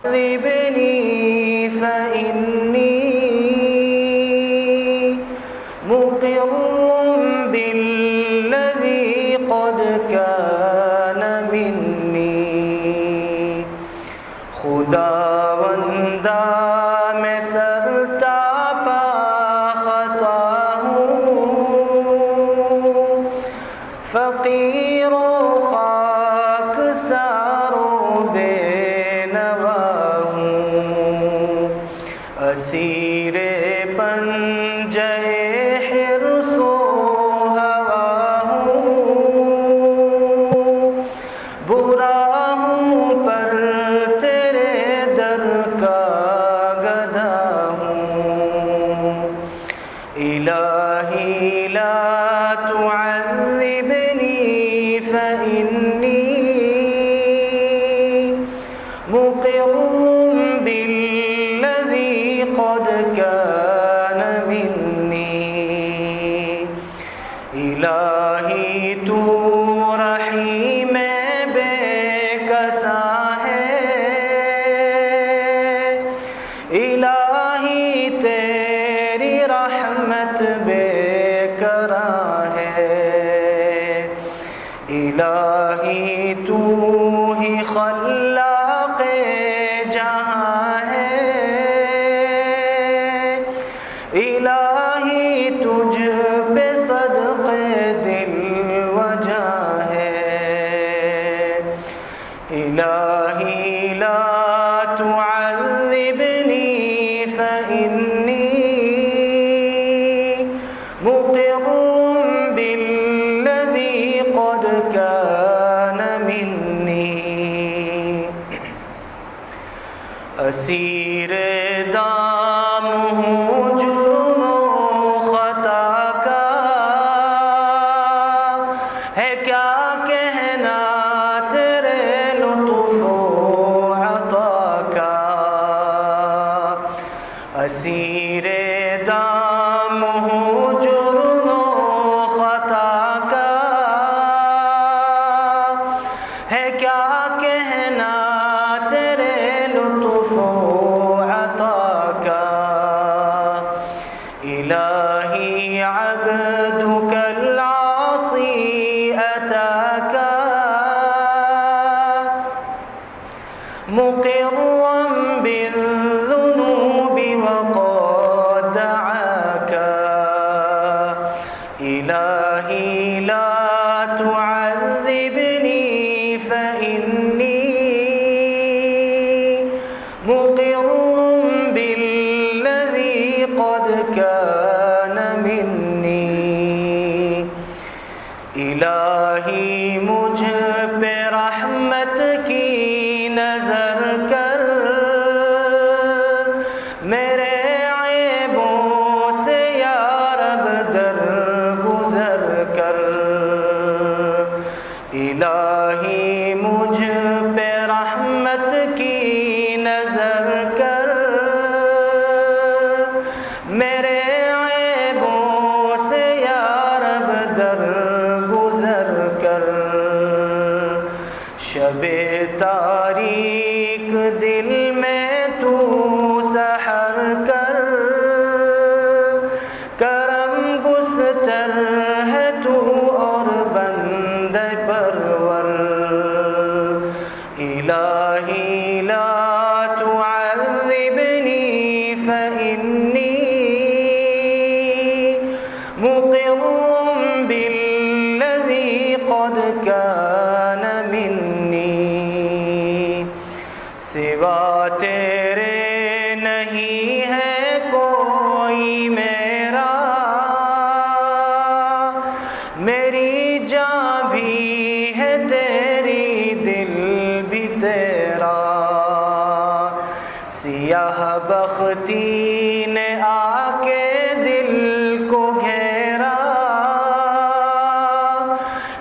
عذبني فإني مقر بالذي قد كان مني خداوندا میں سر تاپا خطا ہوں فقیر و خاک سار و بے نوا ہوں اسیر پنجے حرص و ہوا ہوں برا ہوں پر تیرے در کا گدھا ہوں الہی لا تعذبنی فإنی مقر بالذی قد كان منی الہی تو رحیم بے کساں ہے الہی تیری رحمت بے کراں ہے الہی تو ہی خلاق جہاں ہے الہی تجھ پہ صدق دل وجاں ہے الہی لا تعذبنی فإنی مقر بالذی قد كان منی اسیر دام ہوں جرم و خطا کا ہے کیا کہنا تیرے لطف و عطا کا اسیر دام ہوں جرم و خطا کا ہے کیا کہنا تیرے لطف و عطا کا الہی عبدک العاصی اتاک مقرا بالذنوب وقد دعاک الہی لا تعذبنی فإنی مقر بالذی قد كان منی الہی مجھ پہ رحمت کی نظر کر میرے عیبوں سے یا رب در گزر کر الہی مجھ پہ رحمت کی نظر کر میرے عیبوں سے یا رب در گزر کر شب تاریک دل میں تو سحر کر کرم گستر ہے تو اور بندہ پرور الہی لا تعذبنی فإنی مقر بالذی قد كان منی سوا تیرے نہیں ہے کوئی میرا میری جان بھی ہے تیری دل بھی تیرا سیاہ بختی نے آ کے دل کو گھیرا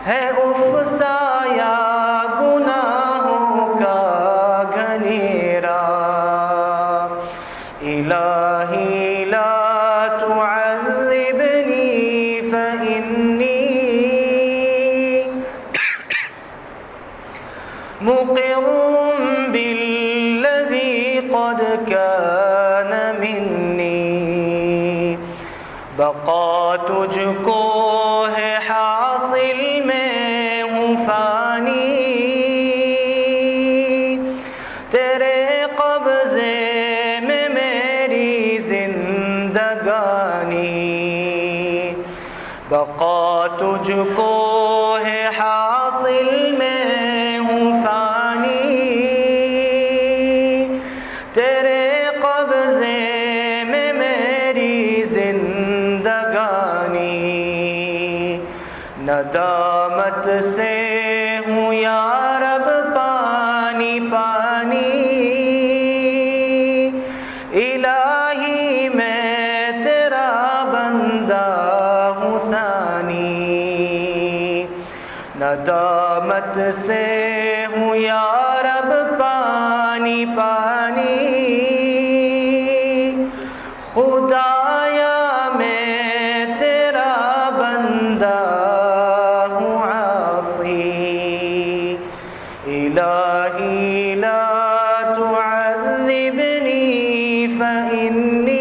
ہے افسایا گناہوں کا گھنیرا الہی لا تعذبنی فإنی مقر الذي قد كان مني بقا تجھ کو ہے حاصل میں ہوں فانی تیرے قبضے میں میری زندگانی بقا تجھ کو ہے حاصل میں ہوں فانی تیرے قبضے میں میری زندگانی ندامت سے ہوں یا رب پانی پانی الہی میں تیرا بندہ ہوں ثانی ندامت سے ہوں یا رب پانی پانی خدایا میں تیرا بندہ ہوں عاصی الہی لا تعذبنی فإنی